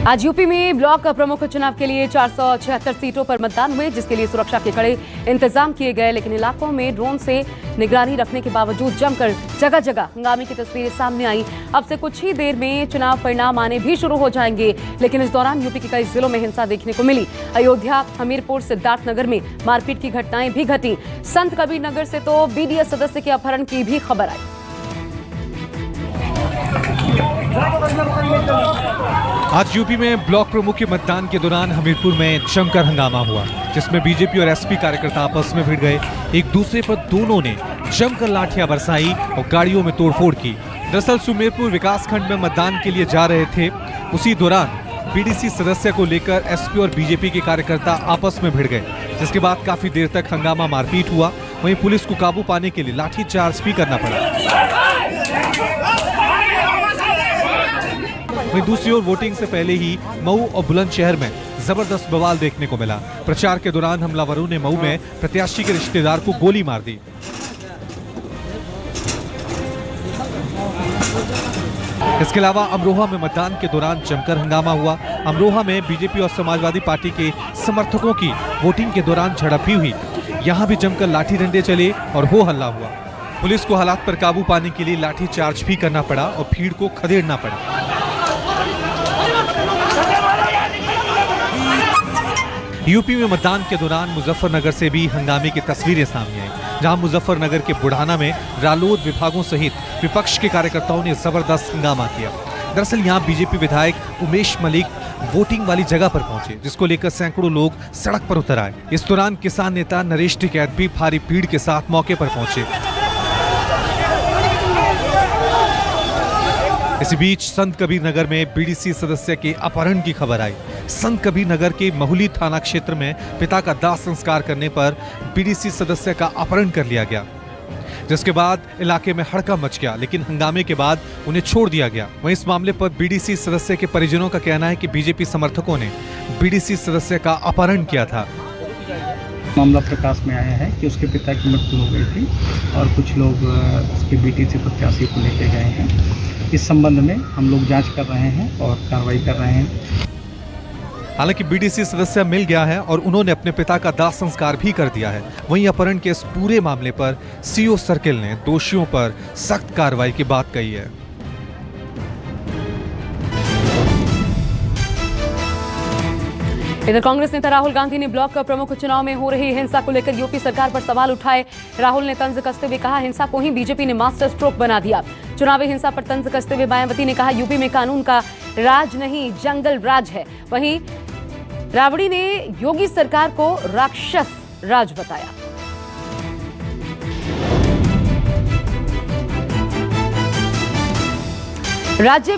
आज यूपी में ब्लॉक प्रमुख चुनाव के लिए 476 सीटों पर मतदान हुए, जिसके लिए सुरक्षा के कड़े इंतजाम किए गए। लेकिन इलाकों में ड्रोन से निगरानी रखने के बावजूद जमकर जगह जगह हंगामे की तस्वीरें सामने आई। अब से कुछ ही देर में चुनाव परिणाम आने भी शुरू हो जाएंगे, लेकिन इस दौरान यूपी के कई जिलों में हिंसा देखने को मिली। अयोध्या, हमीरपुर, सिद्धार्थनगर में मारपीट की घटनाएं भी घटी। संत कबीर नगर से तो बीडीएस सदस्य के अपहरण की भी खबर आई। आज यूपी में ब्लॉक प्रमुख के मतदान के दौरान हमीरपुर में जमकर हंगामा हुआ, जिसमें बीजेपी और एसपी कार्यकर्ता आपस में भिड़ गए। एक दूसरे पर दोनों ने जमकर लाठियां बरसाई और गाड़ियों में तोड़फोड़ की। दरअसल सुमेरपुर विकासखंड में मतदान के लिए जा रहे थे, उसी दौरान बीडीसी सदस्य को लेकर एसपी और बीजेपी के कार्यकर्ता आपस में भिड़ गए, जिसके बाद काफी देर तक हंगामा मारपीट हुआ। वहीं पुलिस को काबू पाने के लिए लाठीचार्ज भी करना पड़ा। वहीं दूसरी ओर वोटिंग से पहले ही मऊ और बुलंदशहर में जबरदस्त बवाल देखने को मिला। प्रचार के दौरान हमलावरों ने मऊ में प्रत्याशी के रिश्तेदार को गोली मार दी। इसके अलावा अमरोहा में मतदान के दौरान जमकर हंगामा हुआ। अमरोहा में बीजेपी और समाजवादी पार्टी के समर्थकों की वोटिंग के दौरान झड़प भी हुई। यहां भी जमकर लाठी डंडे चले और हो हल्ला हुआ। पुलिस को हालात पर काबू पाने के लिए लाठीचार्ज भी करना पड़ा और भीड़ को खदेड़ना पड़ा। यूपी में मतदान के दौरान मुजफ्फरनगर से भी हंगामे की तस्वीरें सामने आई, जहां मुजफ्फरनगर के बुढ़ाना में रालोद विभागों सहित विपक्ष के कार्यकर्ताओं ने जबरदस्त हंगामा किया। दरअसल यहां बीजेपी विधायक उमेश मलिक वोटिंग वाली जगह पर पहुंचे, जिसको लेकर सैकड़ों लोग सड़क पर उतर आए। इस दौरान किसान नेता नरेश टिकैत भी भारी भीड़ के साथ मौके पर पहुंचे। इसी बीच संत कबीर नगर में बीडीसी सदस्य के अपहरण की खबर आई। संत कबीर नगर के महुली थाना क्षेत्र में पिता का दाह संस्कार करने पर बीडीसी सदस्य का अपहरण कर लिया गया, जिसके बाद इलाके में हड़कंप मच गया, लेकिन हंगामे के बाद उन्हें छोड़ दिया गया। वहीं इस मामले पर बीडीसी सदस्य के परिजनों का कहना है कि बीजेपी समर्थकों ने बीडीसी सदस्य का अपहरण किया था। मामला प्रकाश में आया है कि उसके पिता की मृत्यु हो गई थी और कुछ लोग उसके बीडीसी प्रत्याशी को लेके गए हैं। इस संबंध में हम लोग जांच कर रहे हैं और कार्रवाई कर रहे हैं। हालांकि बीडीसी सदस्य मिल गया है और उन्होंने अपने पिता का दाह संस्कार भी कर दिया है। वहीं अपहरण के इस पूरे मामले पर सीओ सर्किल ने दोषियों पर सख्त कार्रवाई की बात कही है। इधर कांग्रेस नेता राहुल गांधी ने ब्लॉक प्रमुख चुनाव में हो रही हिंसा को लेकर यूपी सरकार पर सवाल उठाए। राहुल ने तंज कसते हुए कहा, हिंसा को ही बीजेपी ने मास्टर स्ट्रोक बना दिया। चुनावी हिंसा पर तंज कसते हुए मायावती ने कहा, यूपी में कानून का राज नहीं जंगल राज है। वहीं राबड़ी ने योगी सरकार को राक्षस राज बताया। राज्य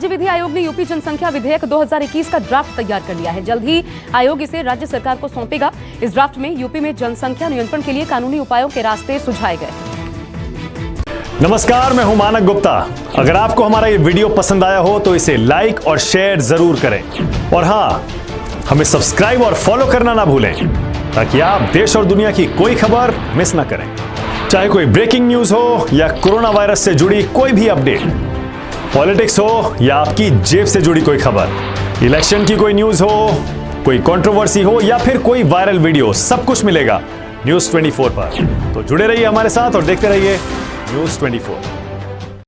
विधि आयोग ने यूपी जनसंख्या विधेयक 2021 का ड्राफ्ट तैयार कर लिया है। जल्द ही आयोग इसे राज्य सरकार को सौंपेगा। इस ड्राफ्ट में यूपी में जनसंख्या नियंत्रण के लिए कानूनी उपायों के रास्ते सुझाए गए। नमस्कार, मैं हूं मानक गुप्ता। अगर आपको हमारा ये वीडियो पसंद आया हो तो इसे लाइक और शेयर जरूर करें, और हां, हमें सब्सक्राइब और फॉलो करना ना भूलें, ताकि आप देश और दुनिया की कोई खबर मिस ना करें। चाहे कोई ब्रेकिंग न्यूज हो या कोरोना वायरस से जुड़ी कोई भी अपडेट, पॉलिटिक्स हो या आपकी जेब से जुड़ी कोई खबर, इलेक्शन की कोई न्यूज हो, कोई कंट्रोवर्सी हो या फिर कोई वायरल वीडियो, सब कुछ मिलेगा न्यूज़ 24 पर। तो जुड़े रहिए हमारे साथ और देखते रहिए न्यूज़ 24।